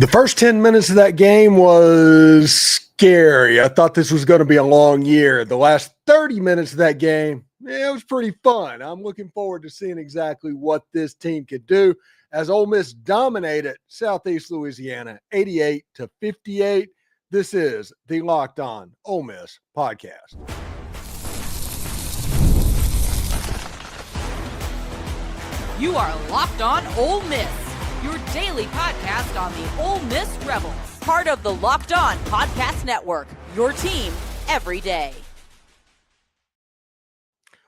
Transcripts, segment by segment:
The first 10 minutes of that game was scary. I thought this was going to be a long year. The last 30 minutes of that game, it was pretty fun. I'm looking forward to seeing exactly what this team could do as Ole Miss dominated Southeast Louisiana 88-58. This is the Locked On Ole Miss podcast. You are Locked On Ole Miss, your daily podcast on the Ole Miss Rebels. Part of the Locked On Podcast Network, your team every day.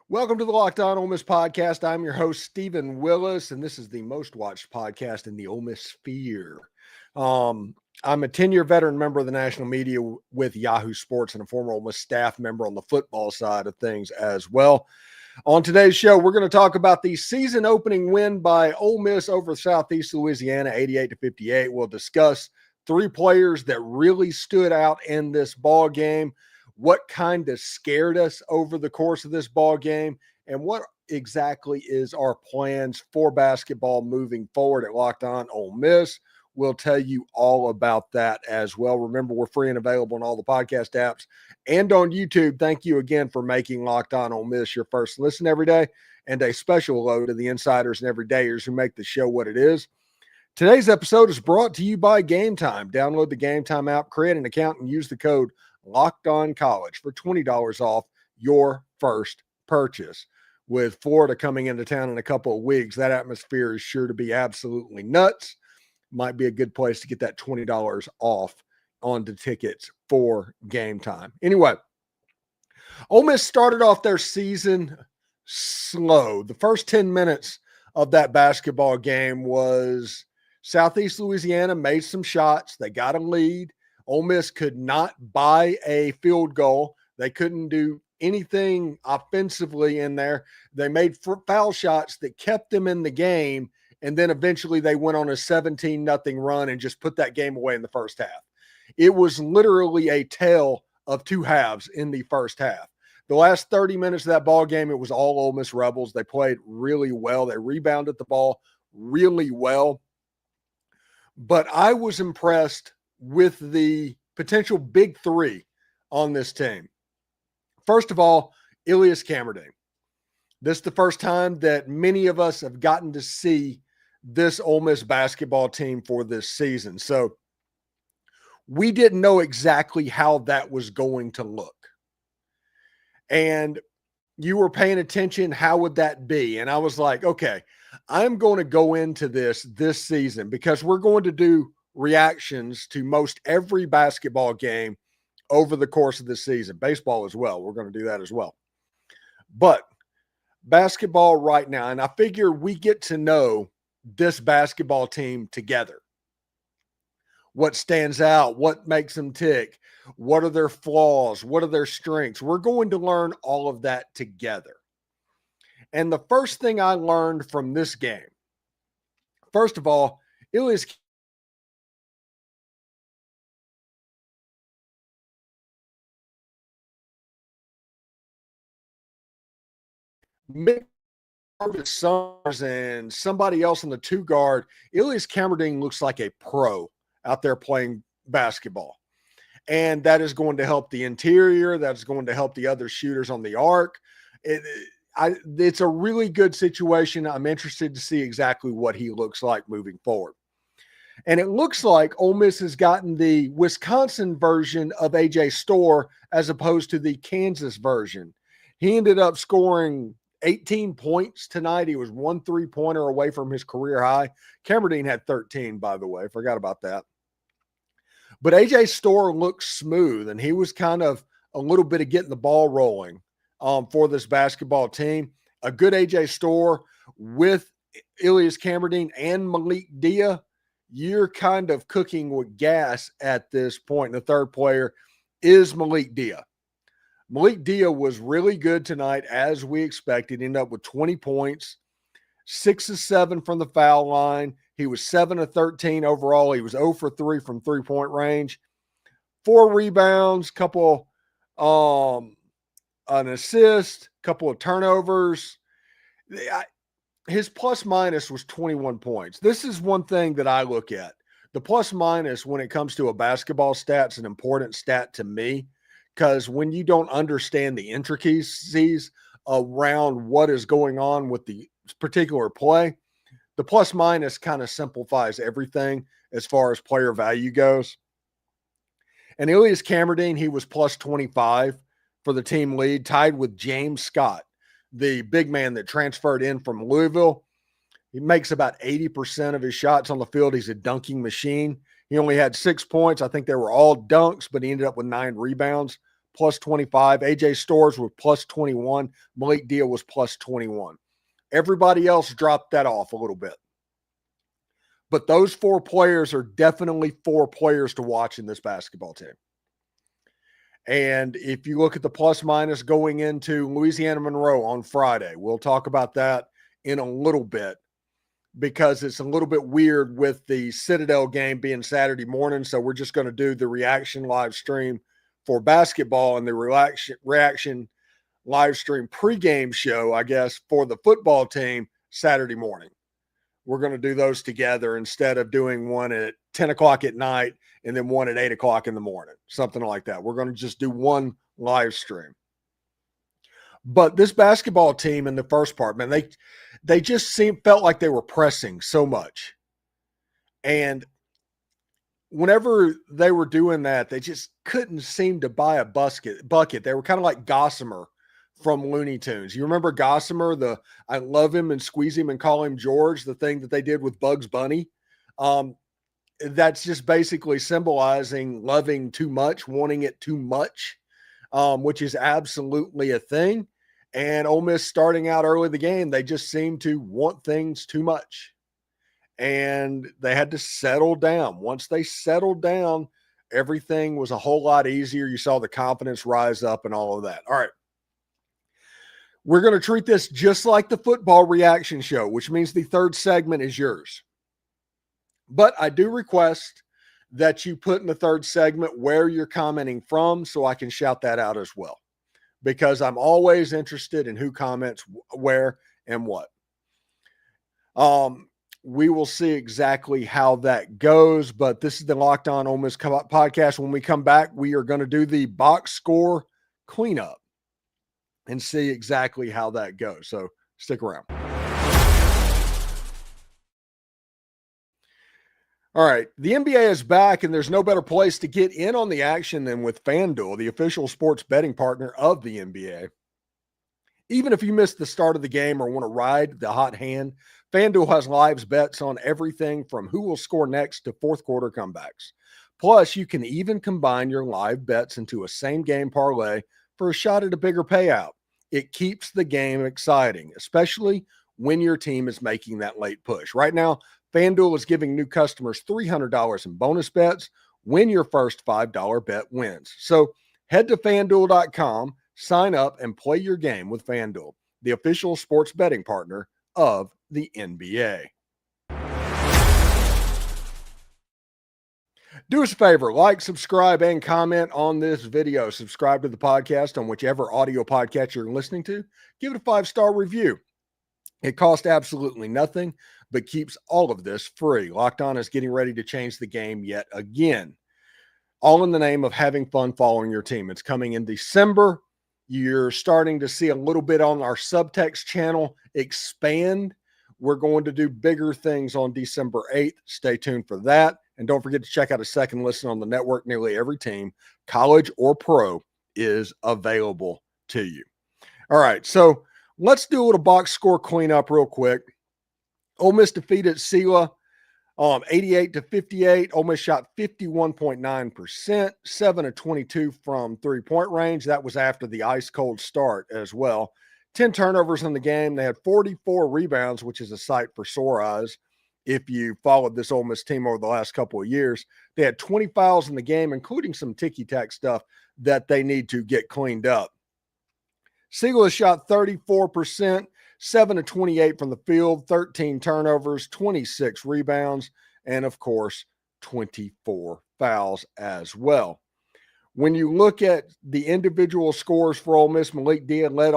Welcome to the Locked On Ole Miss podcast. I'm your host, Stephen Willis, and this is the most watched podcast in the Ole Miss sphere. I'm a 10-year veteran member of the national media with Yahoo Sports and a former Ole Miss staff member on the football side of things as well. On today's show, we're going to talk about the season opening win by Ole Miss over Southeast Louisiana, 88-58. We'll discuss three players that really stood out in this ball game, what kind of scared us over the course of this ball game, and what exactly is our plans for basketball moving forward at Locked On Ole Miss. We'll tell you all about that as well. Remember, we're free and available on all the podcast apps and on YouTube. Thank you again for making Locked On Ole Miss your first listen every day, and a special hello to the insiders and everydayers who make the show what it is. Today's episode is brought to you by Game Time. Download the Game Time app, create an account, and use the code LOCKEDONCollege for $20 off your first purchase. With Florida coming into town in a couple of weeks, that atmosphere is sure to be absolutely nuts. Might be a good place to get that $20 off on the tickets for Game Time. Anyway, Ole Miss started off their season slow. The first 10 minutes of that basketball game was Southeast Louisiana made some shots. They got a lead. Ole Miss could not buy a field goal. They couldn't do anything offensively in there. They made foul shots that kept them in the game. And then eventually they went on a 17-0 run and just put that game away in the first half. It was literally a tale of two halves in the first half. The last 30 minutes of that ball game, it was all Ole Miss Rebels. They played really well. They rebounded the ball really well. But I was impressed with the potential big three on this team. First of all, Ilias Kamardine. This is the first time that many of us have gotten to see this Ole Miss basketball team for this season. So we didn't know exactly how that was going to look. And you were paying attention, how would that be? And I was like, okay, I'm going to go into this season because we're going to do reactions to most every basketball game over the course of the season. Baseball as well. We're going to do that as well. But basketball right now, and I figure we get to know this basketball team together. What stands out? What makes them tick? What are their flaws? What are their strengths? We're going to learn all of that together. And the first thing I learned from this game, first of all, Ilias Summers and somebody else on the two guard. Ilias Kamardine looks like a pro out there playing basketball. And that is going to help the interior. That's going to help the other shooters on the arc. It's a really good situation. I'm interested to see exactly what he looks like moving forward. And it looks like Ole Miss has gotten the Wisconsin version of A.J. Storr as opposed to the Kansas version. He ended up scoring 18 points tonight. He was 1 3-pointer away from his career high. Kamardine had 13, by the way. Forgot about that. But A.J. Storr looks smooth, and he was kind of a little bit of getting the ball rolling for this basketball team. A good A.J. Storr with Ilias Kamardine and Malik Dia, you're kind of cooking with gas at this point. And the third player is Malik Dia. Malik Dia was really good tonight, as we expected. He ended up with 20 points, 6 of 7 from the foul line. He was 7 of 13 overall. He was 0 for 3 from three-point range. 4 rebounds, couple an assist, couple of turnovers. His plus minus was 21 points. This is one thing that I look at. The plus minus when it comes to a basketball stat is an important stat to me, because when you don't understand the intricacies around what is going on with the particular play, the plus minus kind of simplifies everything as far as player value goes. And Ilias Kamardine, he was plus 25 for the team lead, tied with James Scott, the big man that transferred in from Louisville. He makes about 80% of his shots on the field. He's a dunking machine. He only had 6 points. I think they were all dunks, but he ended up with 9 rebounds, plus 25. AJ Storrs was plus 21. Malik Dia was plus 21. Everybody else dropped that off a little bit. But those 4 players are definitely 4 players to watch in this basketball team. And if you look at the plus minus going into Louisiana Monroe on Friday, we'll talk about that in a little bit, because it's a little bit weird with the Citadel game being Saturday morning. So we're just going to do the reaction live stream for basketball and the reaction live stream pregame show, I guess, for the football team Saturday morning. We're going to do those together instead of doing one at 10 o'clock at night and then one at 8 o'clock in the morning, something like that. We're going to just do one live stream. But this basketball team in the first part, man, they just felt like they were pressing so much. And whenever they were doing that, they just couldn't seem to buy a bucket. They were kind of like Gossamer from Looney Tunes. You remember Gossamer, I love him and squeeze him and call him George, the thing that they did with Bugs Bunny? That's just basically symbolizing loving too much, wanting it too much, which is absolutely a thing. And Ole Miss, starting out early in the game, they just seemed to want things too much. And they had to settle down. Once they settled down, everything was a whole lot easier. You saw the confidence rise up and all of that. All right. We're going to treat this just like the football reaction show, which means the third segment is yours. But I do request that you put in the third segment where you're commenting from so I can shout that out as well, because I'm always interested in who comments where and what. We will see exactly how that goes, but this is the Locked On Ole Miss podcast. When we come back, we are going to do the box score cleanup and see exactly how that goes. So stick around. All right. The NBA is back, and there's no better place to get in on the action than with FanDuel, the official sports betting partner of the NBA. Even if you missed the start of the game or want to ride the hot hand, FanDuel has live bets on everything from who will score next to fourth quarter comebacks. Plus, you can even combine your live bets into a same-game parlay for a shot at a bigger payout. It keeps the game exciting, especially when your team is making that late push. Right now, FanDuel is giving new customers $300 in bonus bets when your first $5 bet wins. So head to FanDuel.com, sign up, and play your game with FanDuel, the official sports betting partner of the NBA. Do us a favor, like, subscribe, and comment on this video. Subscribe to the podcast on whichever audio podcast you're listening to. Give it a 5-star review. It costs absolutely nothing, but keeps all of this free. Locked On is getting ready to change the game yet again, all in the name of having fun following your team. It's coming in December. You're starting to see a little bit on our subtext channel expand. We're going to do bigger things on December 8th. Stay tuned for that. And don't forget to check out a second listen on the network. Nearly every team, college or pro, is available to you. All right, so let's do a little box score cleanup real quick. Ole Miss defeated SELA 88-58. Ole Miss shot 51.9%, 7 of 22 from three-point range. That was after the ice-cold start as well. 10 turnovers in the game. They had 44 rebounds, which is a sight for sore eyes if you followed this Ole Miss team over the last couple of years. They had 20 fouls in the game, including some ticky-tack stuff that they need to get cleaned up. SELA shot 34%, 7 of 28 from the field, 13 turnovers, 26 rebounds, and, of course, 24 fouls as well. When you look at the individual scores for Ole Miss, Malik Dia led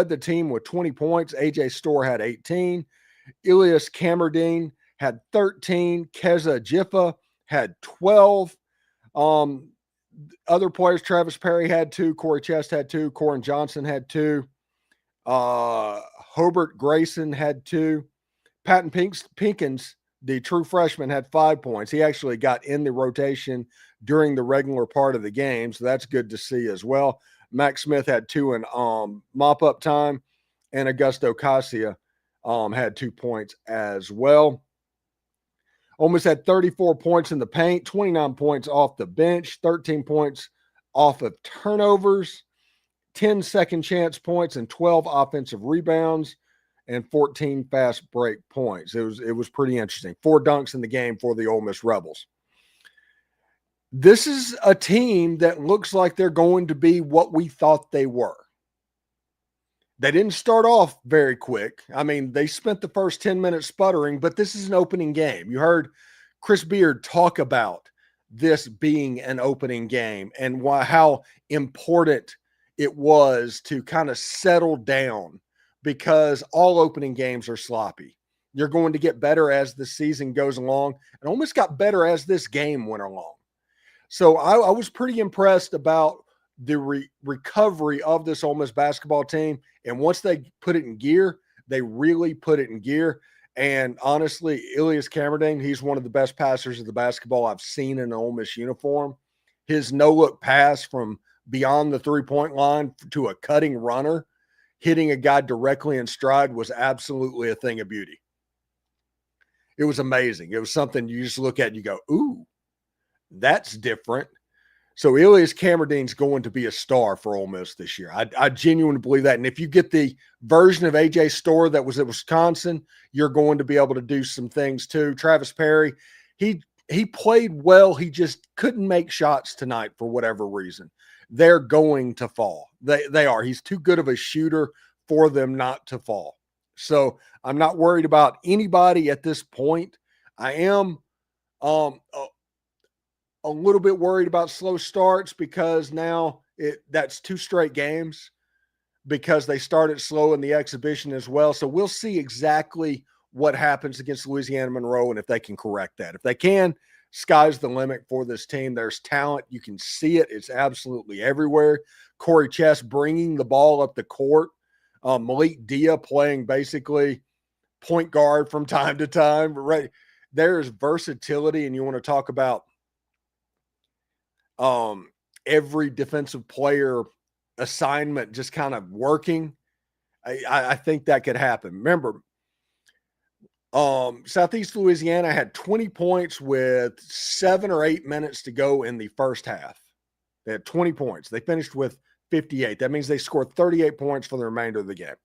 the team with 20 points. AJ Storr had 18. Ilias Kamardine had 13. Keza Jiffa had 12. Other players, Travis Perry had 2. Corey Chest had 2. Corin Johnson had 2. Hobart Grayson had 2. Patton Pinkins, the true freshman, had 5 points. He actually got in the rotation during the regular part of the game, so that's good to see as well. Max Smith had 2 in mop-up time, and Augusto Cassia had 2 points as well. Ole Miss had 34 points in the paint, 29 points off the bench, 13 points off of turnovers, 10 second chance points, and 12 offensive rebounds, and 14 fast break points. It was pretty interesting. 4 dunks in the game for the Ole Miss Rebels. This is a team that looks like they're going to be what we thought they were. They didn't start off very quick. I mean, they spent the first 10 minutes sputtering, but this is an opening game. You heard Chris Beard talk about this being an opening game and how important it was to kind of settle down, because all opening games are sloppy. You're going to get better as the season goes along, and Ole Miss got better as this game went along. So I was pretty impressed about the recovery of this Ole Miss basketball team. And once they put it in gear, they really put it in gear. And honestly, Ilias Kamardine, he's one of the best passers of the basketball I've seen in an Ole Miss uniform. His no-look pass from beyond the three-point line to a cutting runner, hitting a guy directly in stride, was absolutely a thing of beauty. It was amazing. It was something you just look at and you go, ooh, that's different. So Ilias Kamardine's going to be a star for Ole Miss this year. I genuinely believe that. And if you get the version of A.J. Storr that was at Wisconsin, you're going to be able to do some things too. Travis Perry, he played well. He just couldn't make shots tonight for whatever reason. They're going to fall. They are. He's too good of a shooter for them not to fall. So I'm not worried about anybody at this point. I am a little bit worried about slow starts, because now that's 2 straight games, because they started slow in the exhibition as well. So we'll see exactly what happens against Louisiana Monroe and if they can correct that. If they can, sky's the limit for this team. There's talent. You can see it. It's absolutely everywhere. Corey Chest bringing the ball up the court. Malik Dia playing basically point guard from time to time. Right. There's versatility, and you want to talk about every defensive player assignment just kind of working. I think that could happen. Remember, Southeastern Louisiana had 20 points with 7 or 8 minutes to go in the first half. They had 20 points. They finished with 58. That means they scored 38 points for the remainder of the game.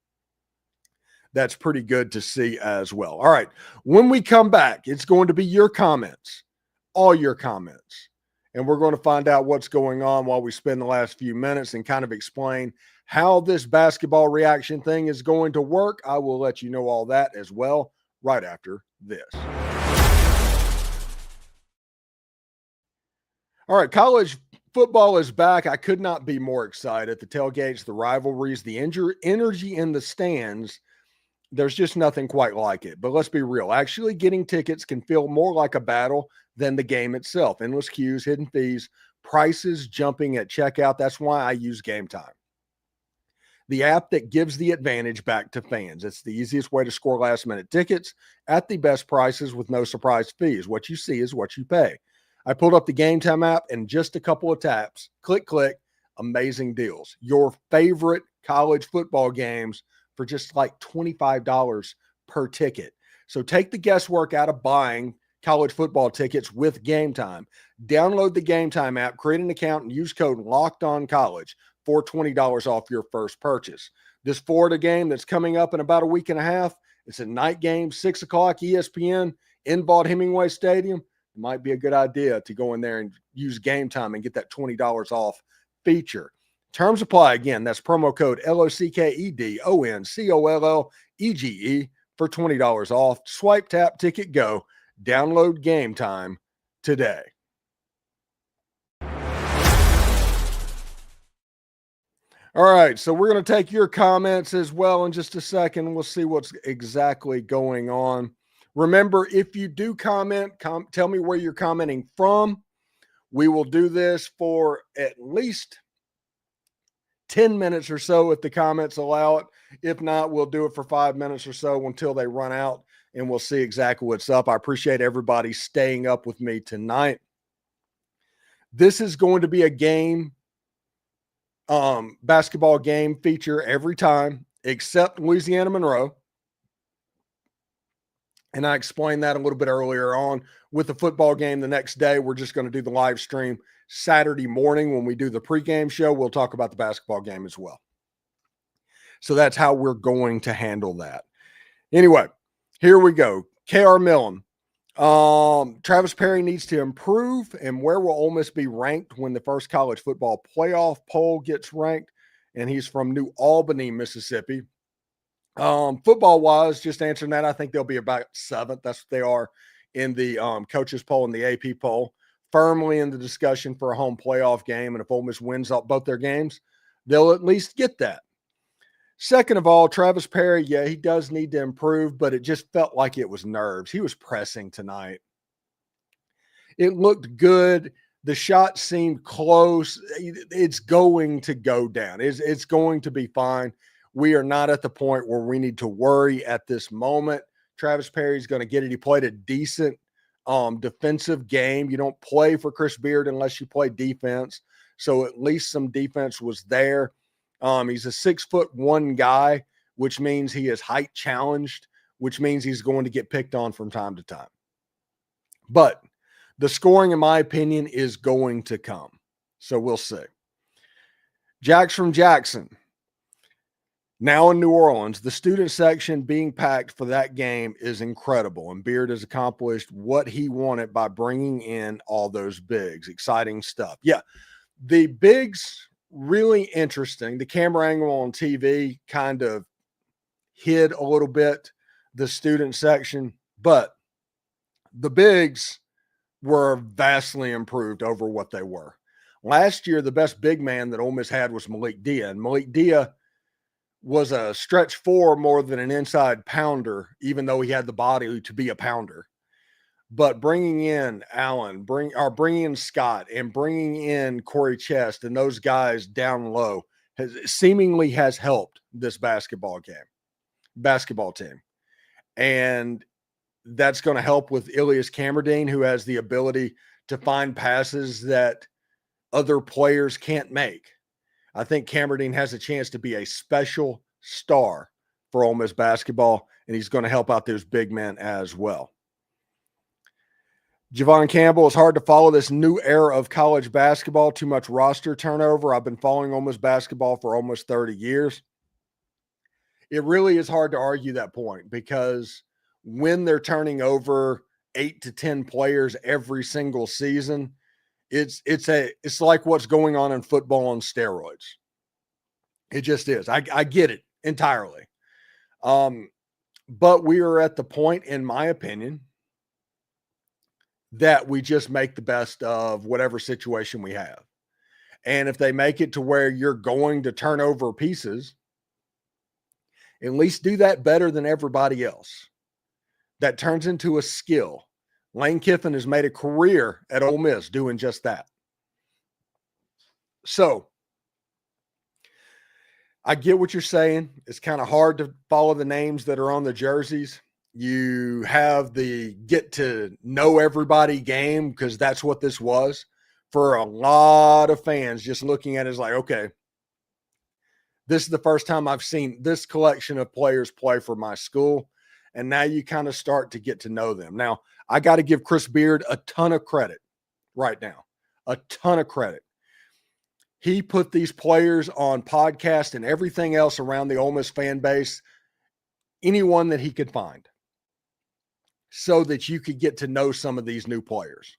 That's pretty good to see as well. All right. When we come back, it's going to be your comments, all your comments. And we're going to find out what's going on while we spend the last few minutes and kind of explain how this basketball reaction thing is going to work. I will let you know all that as well right after this. All right, college football is back. I could not be more excited. The tailgates, the rivalries, the energy in the stands. There's just nothing quite like it. But let's be real. Actually getting tickets can feel more like a battle than the game itself. Endless queues, hidden fees, prices jumping at checkout. That's why I use Game Time, the app that gives the advantage back to fans. It's the easiest way to score last-minute tickets at the best prices with no surprise fees. What you see is what you pay. I pulled up the Game Time app and just a couple of taps, click, amazing deals. Your favorite college football games for just like $25 per ticket. So take the guesswork out of buying college football tickets with Game Time. Download the Game Time app, create an account, and use code LOCKEDONCollege for $20 off your first purchase. This Florida game that's coming up in about a week and a half, it's a night game, 6 o'clock, ESPN, in Vaught-Hemingway Stadium. It might be a good idea to go in there and use Game Time and get that $20 off feature. Terms apply. Again, that's promo code LOCKEDONCOLLEGE for $20 off. Swipe, tap, ticket, go. Download Game Time today. All right, so we're going to take your comments as well in just a second. We'll see what's exactly going on Remember, if you do comment, tell me where you're commenting from. We will do this for at least 10 minutes or so if the comments allow it. If not, we'll do it for 5 minutes or so until they run out, and we'll see exactly what's up. I appreciate everybody staying up with me tonight. This is going to be a game, basketball game feature every time, except Louisiana Monroe. And I explained that a little bit earlier on. With the football game the next day, we're just going to do the live stream Saturday morning when we do the pregame show. We'll talk about the basketball game as well. So that's how we're going to handle that. Anyway, here we go. K.R. Millen. Travis Perry needs to improve. And where will Ole Miss be ranked when the first college football playoff poll gets ranked? And he's from New Albany, Mississippi. Football wise, just answering that, I think they'll be about 7th. That's what they are in the coaches poll and the AP poll. Firmly in the discussion for a home playoff game. And if Ole Miss wins up both their games, they'll at least get that. Second of all, Travis Perry, yeah, he does need to improve, but it just felt like it was nerves. He was pressing tonight. It looked good. The shot seemed close. It's going to go down. It's going to be fine. We are not at the point where we need to worry at this moment. Travis Perry's going to get it. He played a decent defensive game. You don't play for Chris Beard unless you play defense. So at least some defense was there. He's a 6'1" guy, which means he is height challenged, which means he's going to get picked on from time to time. But the scoring, in my opinion, is going to come. So we'll see. Jax from Jackson. Now in New Orleans, the student section being packed for that game is incredible, and Beard has accomplished what he wanted by bringing in all those bigs. Exciting stuff. Yeah, the bigs, really interesting. The camera angle on TV kind of hid a little bit the student section, but the bigs were vastly improved over what they were. Last year, the best big man that Ole Miss had was Malik Dia, and Malik Dia was a stretch 4 more than an inside pounder, even though he had the body to be a pounder. But bringing in Allen, bringing in Scott, and bringing in Corey Chest and those guys down low seemingly has helped this basketball team. And that's going to help with Ilias Kamardine, who has the ability to find passes that other players can't make. I think Kamardine has a chance to be a special star for Ole Miss basketball, and he's going to help out those big men as well. Javon Campbell, it's hard to follow this new era of college basketball. Too much roster turnover. I've been following Ole Miss basketball for almost 30 years. It really is hard to argue that point because when they're turning over 8 to 10 players every single season, it's like what's going on in football on steroids. It just is. I get it entirely. But we are at the point, in my opinion, that we just make the best of whatever situation we have. And if they make it to where you're going to turn over pieces, at least do that better than everybody else. That turns into a skill. Lane Kiffin has made a career at Ole Miss doing just that. So I get what you're saying. It's kind of hard to follow the names that are on the jerseys. You have the get to know everybody game because that's what this was for a lot of fans. Just looking at it is like, okay, this is the first time I've seen this collection of players play for my school. And now you kind of start to get to know them. Now, I got to give Chris Beard a ton of credit right now, a ton of credit. He put these players on podcasts and everything else around the Ole Miss fan base, anyone that he could find, so that you could get to know some of these new players.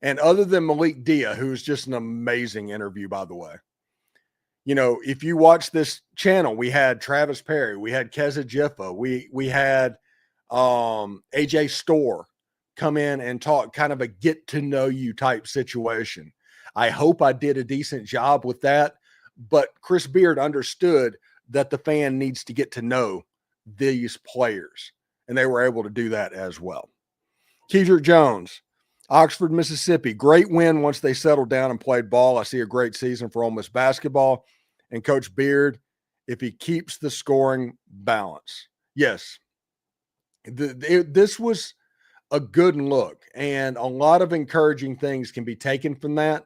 And other than Malik Dia, who's just an amazing interview, by the way, you know, if you watch this channel, we had Travis Perry, we had Keza Jiffa, we had AJ Storr come in and talk, kind of a get to know you type situation. I hope I did a decent job with that, but Chris Beard understood that the fan needs to get to know these players. and they were able to do that as well. Keidrick Jones, Oxford, Mississippi, great win once they settled down and played ball. I see a great season for Ole Miss basketball. And Coach Beard, if he keeps the scoring balance. Yes, this was a good look, and a lot of encouraging things can be taken from that,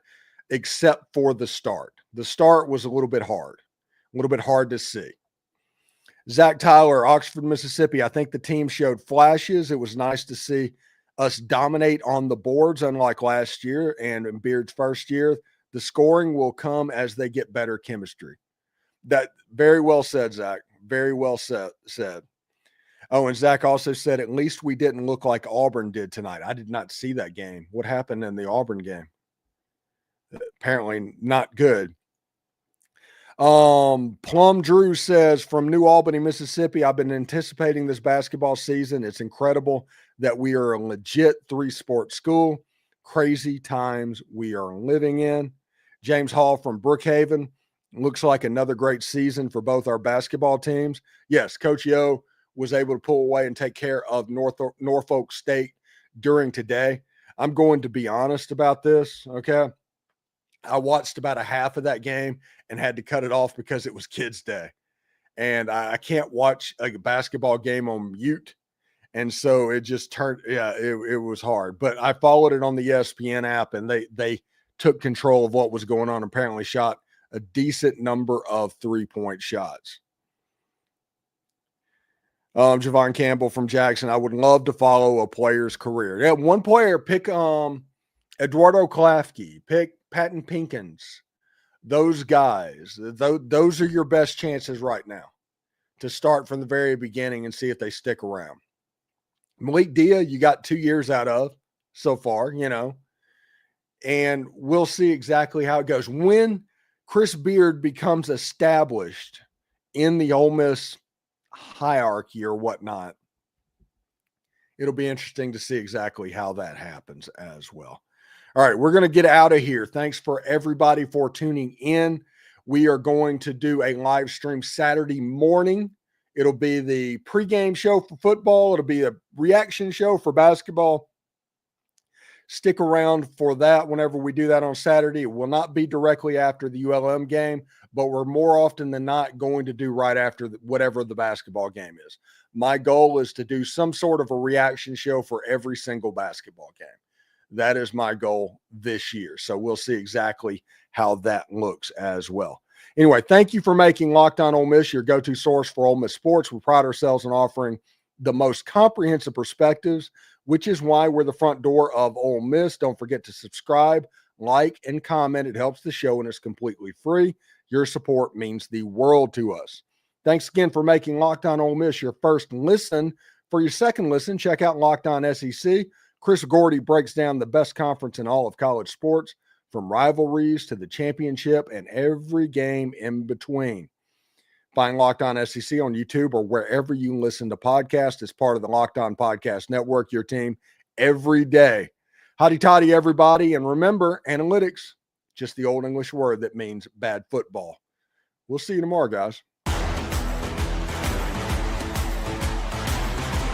except for the start. The start was a little bit hard to see. Zach Tyler, Oxford, Mississippi, I think the team showed flashes. It was nice to see us dominate on the boards, unlike last year and in Beard's first year. The scoring will come as they get better chemistry. That very well said, Zach. Very well said. Oh, and Zach also said, at least we didn't look like Auburn did tonight. I did not see that game. What happened in the Auburn game? Apparently not good. Plum Drew says, from New Albany, Mississippi, I've been anticipating this basketball season. It's incredible that we are a legit 3-sport school. Crazy times we are living in. James Hall from Brookhaven, looks like another great season for both our basketball teams. Yes, Coach Yo was able to pull away and take care of Norfolk State during today. I'm going to be honest about this, okay? I watched about a half of that game and had to cut it off because it was Kids Day. And I can't watch a basketball game on mute. And so it just turned, it was hard. But I followed it on the ESPN app, and they took control of what was going on, apparently shot a decent number of 3-point shots. Javon Campbell from Jackson, I would love to follow a player's career. Yeah, one player, pick Eduardo Klafke, pick Patton Pinkins. Those guys, those are your best chances right now to start from the very beginning and see if they stick around. Malik Dia, you got 2 years out of so far, and we'll see exactly how it goes. When Chris Beard becomes established in the Ole Miss hierarchy or whatnot, it'll be interesting to see exactly how that happens as well. All right, we're going to get out of here. Thanks for everybody for tuning in. We are going to do a live stream Saturday morning. It'll be the pregame show for football. It'll be a reaction show for basketball. Stick around for that whenever we do that on Saturday. It will not be directly after the ULM game, but we're more often than not going to do right after whatever the basketball game is. My goal is to do some sort of a reaction show for every single basketball game. That is my goal this year. So we'll see exactly how that looks as well. Anyway, thank you for making Locked On Ole Miss your go-to source for Ole Miss sports. We pride ourselves in offering the most comprehensive perspectives, which is why we're the front door of Ole Miss. Don't forget to subscribe, like, and comment. It helps the show and it's completely free. Your support means the world to us. Thanks again for making Locked On Ole Miss your first listen. For your second listen, check out Locked On SEC. Chris Gordy breaks down the best conference in all of college sports, from rivalries to the championship and every game in between. Find Locked On SEC on YouTube or wherever you listen to podcasts. It's part of the Locked On Podcast Network, your team every day. Hotty toddy, everybody. And remember, analytics, just the old English word that means bad football. We'll see you tomorrow, guys.